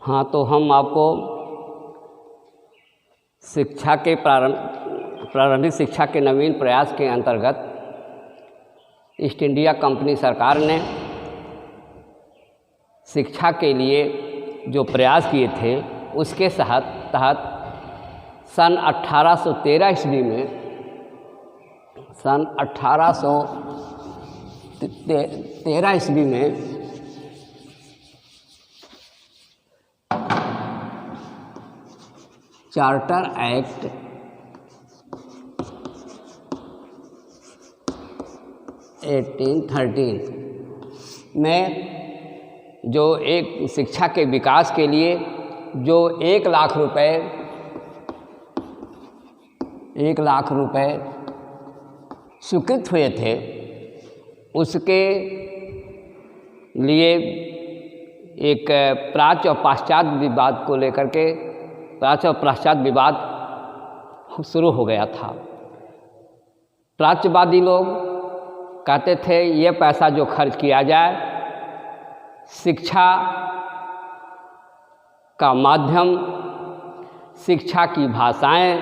हाँ, तो हम आपको शिक्षा के प्रारंभिक शिक्षा के नवीन प्रयास के अंतर्गत ईस्ट इंडिया कंपनी सरकार ने शिक्षा के लिए जो प्रयास किए थे उसके तहत सन 1813 ईस्वी में चार्टर एक्ट में जो एक शिक्षा के विकास के लिए जो 1 लाख रुपए स्वीकृत हुए थे, उसके लिए एक प्राच्य और पाश्चात्य विवाद को लेकर के प्राच्य और पाश्चात्य विवाद शुरू हो गया था। प्राच्यवादी लोग कहते थे ये पैसा जो खर्च किया जाए शिक्षा का माध्यम, शिक्षा की भाषाएं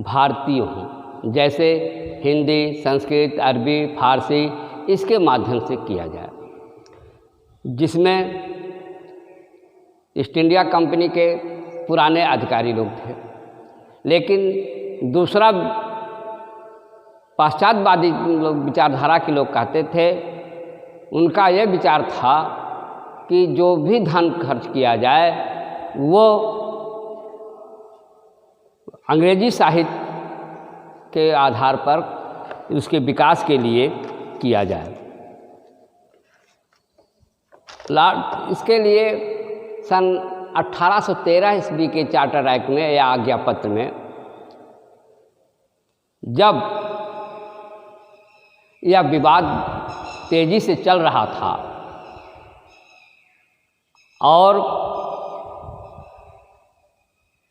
भारतीय हों, जैसे हिंदी, संस्कृत, अरबी, फारसी, इसके माध्यम से किया जाए, जिसमें ईस्ट इंडिया कंपनी के पुराने अधिकारी लोग थे। लेकिन दूसरा पाश्चात्यवादी लोग, विचारधारा के लोग कहते थे, उनका यह विचार था कि जो भी धन खर्च किया जाए वो अंग्रेजी साहित्य के आधार पर उसके विकास के लिए किया जाए। इसके लिए सन 1813 ईस्वी के चार्टर एक्ट में या आज्ञा पत्र में जब यह विवाद तेजी से चल रहा था और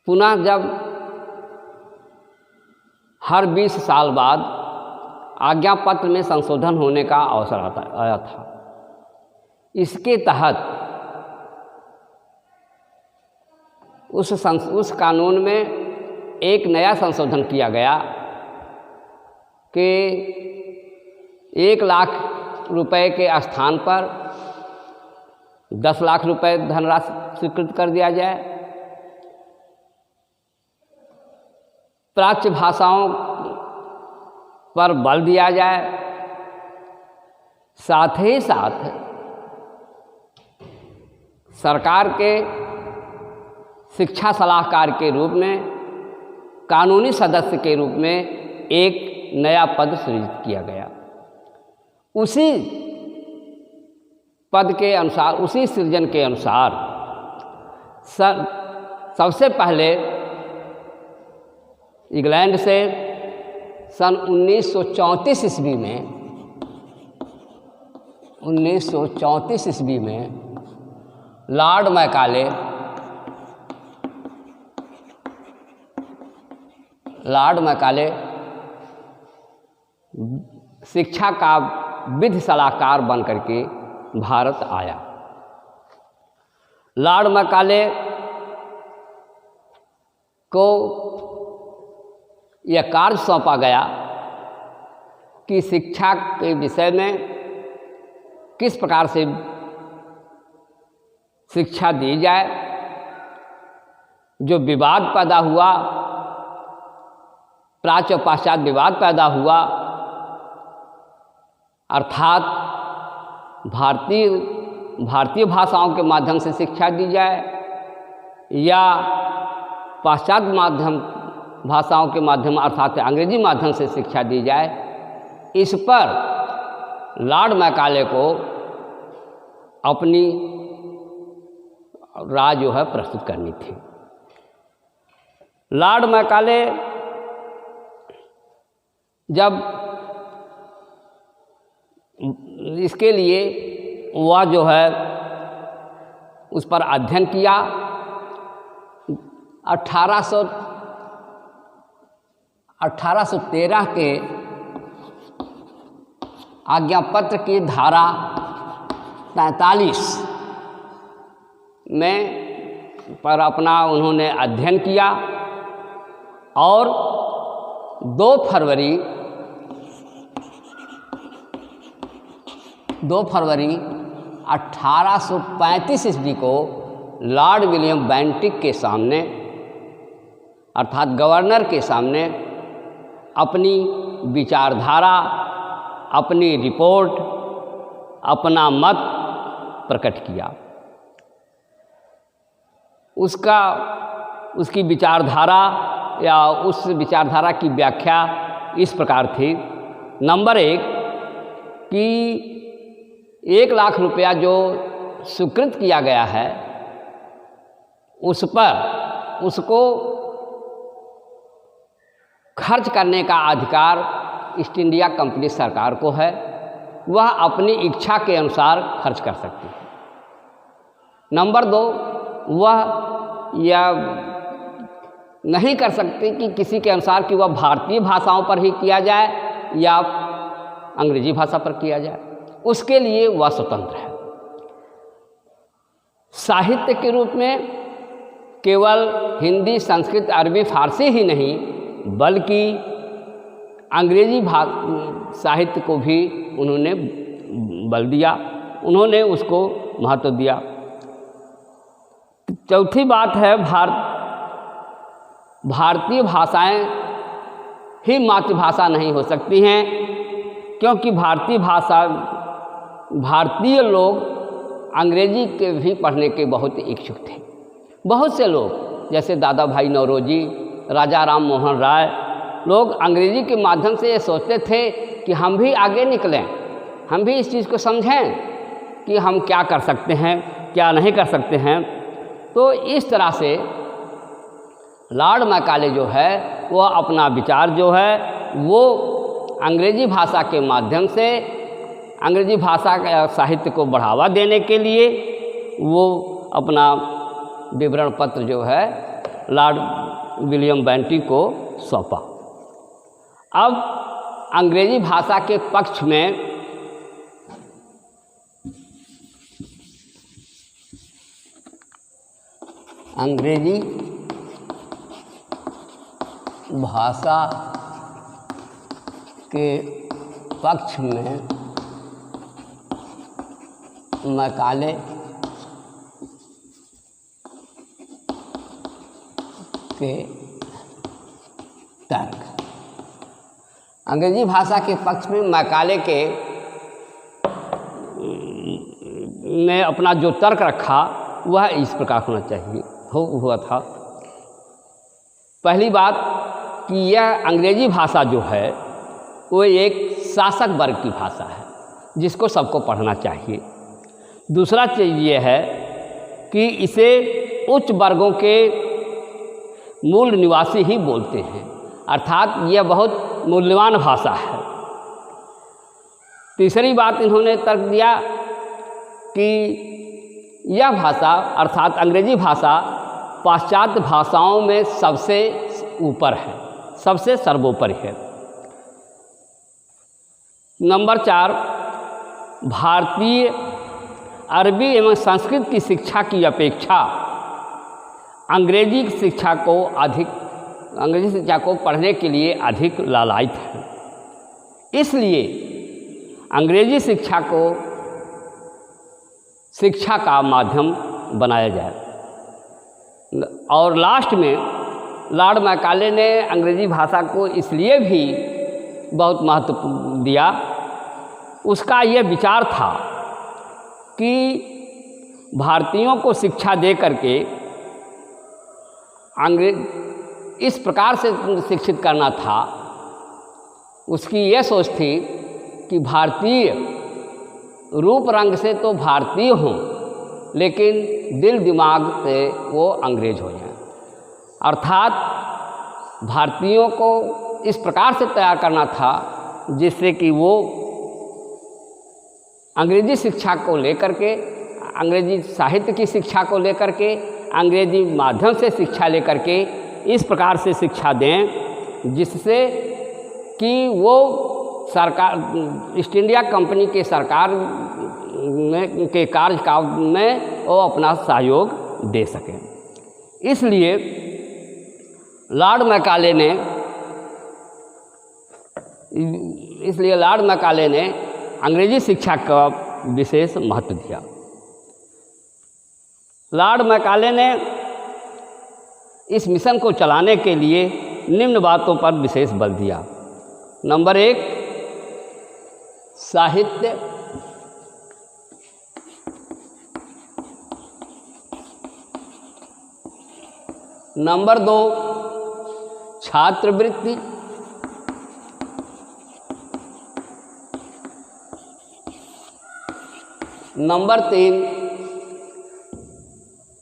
पुनः जब हर 20 साल बाद आज्ञा पत्र में संशोधन होने का अवसर आया था, इसके तहत उस कानून में एक नया संशोधन किया गया कि 1 लाख रुपए के स्थान पर 10 लाख रुपए धनराशि स्वीकृत कर दिया जाए। प्राच्य भाषाओं पर बल दिया जाए, साथ ही साथ सरकार के शिक्षा सलाहकार के रूप में, कानूनी सदस्य के रूप में एक नया पद सृजित किया गया। उसी पद के अनुसार, उसी सृजन के अनुसार सबसे पहले इंग्लैंड से सन 1934 ईस्वी में लॉर्ड मैकाले शिक्षा का विधि सलाहकार बनकर के भारत आया। लॉर्ड मैकाले को यह कार्य सौंपा गया कि शिक्षा के विषय में किस प्रकार से शिक्षा दी जाए। जो विवाद पैदा हुआ, प्राच्य और पाश्चात्य विवाद पैदा हुआ, अर्थात भारतीय भाषाओं के माध्यम से शिक्षा दी जाए या पाश्चात्य भाषाओं के माध्यम अर्थात अंग्रेजी माध्यम से शिक्षा दी जाए, इस पर लॉर्ड मैकाले को अपनी राय जो है प्रस्तुत करनी थी। लॉर्ड मैकाले जब इसके लिए वह जो है उस पर अध्ययन किया, 1813 के आज्ञा पत्र की धारा 43 में पर अपना उन्होंने अध्ययन किया और 2 फरवरी 1835 ईस्वी को लॉर्ड विलियम बेंटिक के सामने अर्थात गवर्नर के सामने अपनी विचारधारा, अपनी रिपोर्ट, अपना मत प्रकट किया। उसकी विचारधारा या उस विचारधारा की व्याख्या इस प्रकार थी। नंबर 1 कि 1 लाख रुपया जो स्वीकृत किया गया है उस पर उसको खर्च करने का अधिकार ईस्ट इंडिया कंपनी सरकार को है, वह अपनी इच्छा के अनुसार खर्च कर सकती है। नंबर 2, वह यह नहीं कर सकती कि किसी के अनुसार कि वह भारतीय भाषाओं पर ही किया जाए या अंग्रेजी भाषा पर किया जाए, उसके लिए वह स्वतंत्र है। साहित्य के रूप में केवल हिंदी, संस्कृत, अरबी, फारसी ही नहीं बल्कि अंग्रेजी साहित्य को भी उन्होंने बल दिया, उन्होंने उसको महत्व दिया। चौथी बात है भारतीय भाषाएं ही मातृभाषा नहीं हो सकती हैं, क्योंकि भारतीय लोग अंग्रेजी के भी पढ़ने के बहुत इच्छुक थे। बहुत से लोग जैसे दादा भाई नौरोजी, राजा राम मोहन राय, लोग अंग्रेजी के माध्यम से ये सोचते थे कि हम भी आगे निकलें, हम भी इस चीज़ को समझें कि हम क्या कर सकते हैं, क्या नहीं कर सकते हैं। तो इस तरह से लॉर्ड मैकाले जो है वो अपना विचार जो है वो अंग्रेजी भाषा के माध्यम से अंग्रेजी भाषा का साहित्य को बढ़ावा देने के लिए वो अपना विवरण पत्र जो है लॉर्ड विलियम बेंटिक को सौंपा। अब अंग्रेजी भाषा के पक्ष में अंग्रेजी भाषा के पक्ष में मैकाले के तर्क, अंग्रेजी भाषा के पक्ष में मैकाले के ने अपना जो तर्क रखा वह इस प्रकार होना चाहिए हुआ था। पहली बात कि यह अंग्रेजी भाषा जो है वो एक शासक वर्ग की भाषा है जिसको सबको पढ़ना चाहिए। दूसरा चीज़ ये है कि इसे उच्च वर्गों के मूल निवासी ही बोलते हैं, अर्थात यह बहुत मूल्यवान भाषा है। तीसरी बात इन्होंने तर्क दिया कि यह भाषा अर्थात अंग्रेजी भाषा पाश्चात्य भाषाओं में सबसे ऊपर है, सबसे सर्वोपरि है। नंबर 4, भारतीय अरबी एवं संस्कृत की शिक्षा की अपेक्षा अंग्रेजी शिक्षा को पढ़ने के लिए अधिक लालायित है। इसलिए अंग्रेजी शिक्षा को शिक्षा का माध्यम बनाया जाए। और लास्ट में लॉर्ड मैकाले ने अंग्रेजी भाषा को इसलिए भी बहुत महत्व दिया, उसका यह विचार था कि भारतीयों को शिक्षा दे करके इस प्रकार से शिक्षित करना था। उसकी यह सोच थी कि भारतीय रूप रंग से तो भारतीय हों लेकिन दिल दिमाग से वो अंग्रेज हो जाएं, अर्थात भारतीयों को इस प्रकार से तैयार करना था जिससे कि वो अंग्रेजी शिक्षा को लेकर के, अंग्रेजी साहित्य की शिक्षा को लेकर के, अंग्रेजी माध्यम से शिक्षा लेकर के इस प्रकार से शिक्षा दें जिससे कि वो सरकार ईस्ट इंडिया कंपनी के सरकार के कार्यकाल में वो अपना सहयोग दे सकें। इसलिए लॉर्ड मैकाले ने अंग्रेजी शिक्षा का विशेष महत्व दिया। लॉर्ड मैकाले ने इस मिशन को चलाने के लिए निम्न बातों पर विशेष बल दिया। नंबर 1, साहित्य। नंबर 2, छात्रवृत्ति। नंबर 3,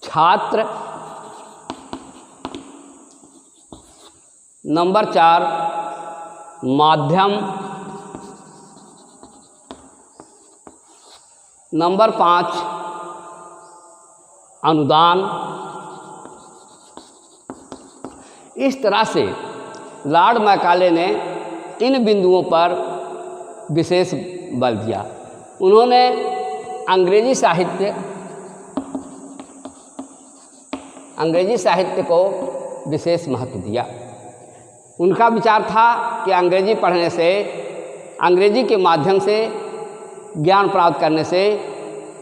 छात्र। नंबर 4, माध्यम। नंबर 5, अनुदान। इस तरह से लॉर्ड मैकाले ने इन बिंदुओं पर विशेष बल दिया। उन्होंने अंग्रेजी साहित्य को विशेष महत्व दिया। उनका विचार था कि अंग्रेजी पढ़ने से, अंग्रेजी के माध्यम से ज्ञान प्राप्त करने से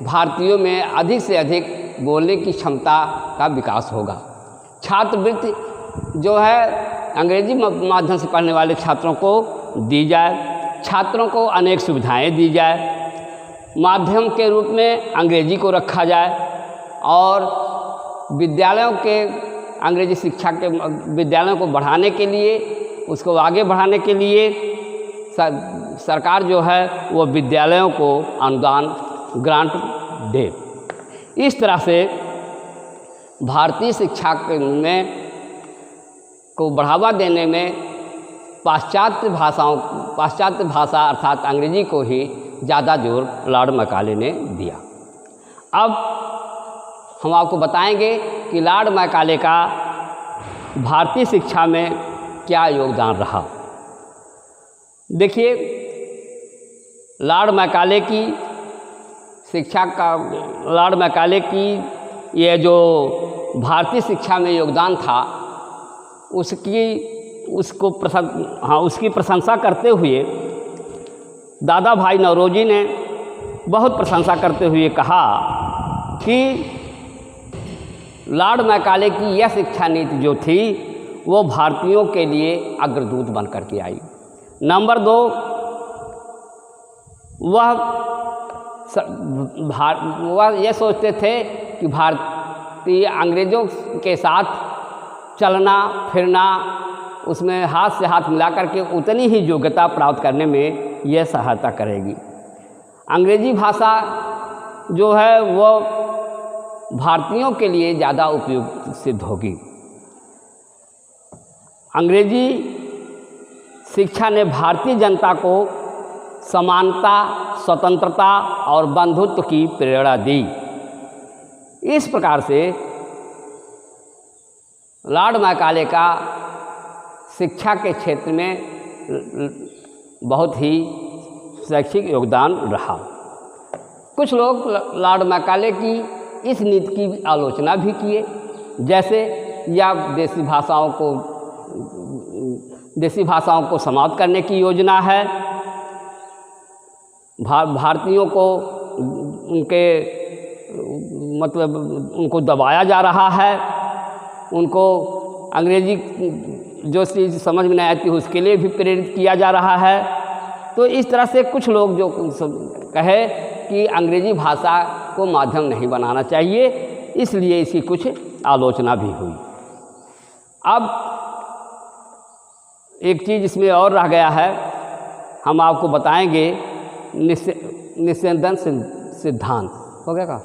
भारतीयों में अधिक से अधिक बोलने की क्षमता का विकास होगा। छात्रवृत्ति जो है अंग्रेजी माध्यम से पढ़ने वाले छात्रों को दी जाए, छात्रों को अनेक सुविधाएं दी जाए, माध्यम के रूप में अंग्रेजी को रखा जाए और विद्यालयों के अंग्रेजी शिक्षा के विद्यालयों को बढ़ाने के लिए, उसको आगे बढ़ाने के लिए सरकार जो है वो विद्यालयों को अनुदान ग्रांट दे। इस तरह से भारतीय शिक्षा में को बढ़ावा देने में पाश्चात्य भाषा अर्थात अंग्रेजी को ही ज़्यादा जोर लॉर्ड मैकाले ने दिया। अब हम आपको बताएंगे कि लॉर्ड मैकाले का भारतीय शिक्षा में क्या योगदान रहा। देखिए, लॉर्ड मैकाले की ये जो भारतीय शिक्षा में योगदान था उसकी प्रशंसा करते हुए दादा भाई नौरोजी ने बहुत प्रशंसा करते हुए कहा कि लॉर्ड मैकाले की यह शिक्षा नीति जो थी वो भारतीयों के लिए अग्रदूत बन कर के आई। नंबर 2, वह यह सोचते थे कि भारतीय अंग्रेज़ों के साथ चलना फिरना, उसमें हाथ से हाथ मिला करके उतनी ही योग्यता प्राप्त करने में यह सहायता करेगी। अंग्रेजी भाषा जो है वो भारतीयों के लिए ज़्यादा उपयुक्त सिद्ध होगी। अंग्रेजी शिक्षा ने भारतीय जनता को समानता, स्वतंत्रता और बंधुत्व की प्रेरणा दी। इस प्रकार से लॉर्ड मैकाले का शिक्षा के क्षेत्र में बहुत ही शैक्षिक योगदान रहा। कुछ लोग लॉर्ड मैकाले की इस नीति की आलोचना भी किए, जैसे या देसी भाषाओं को समाप्त करने की योजना है, भारतीयों को उनको दबाया जा रहा है, उनको अंग्रेजी जो चीज़ समझ में नहीं आती उसके लिए भी प्रेरित किया जा रहा है। तो इस तरह से कुछ लोग जो कहे कि अंग्रेजी भाषा को माध्यम नहीं बनाना चाहिए, इसलिए इसकी कुछ आलोचना भी हुई। अब एक चीज़ इसमें और रह गया है, हम आपको बताएंगे निस्यंदन सिद्धांत। हो गया का?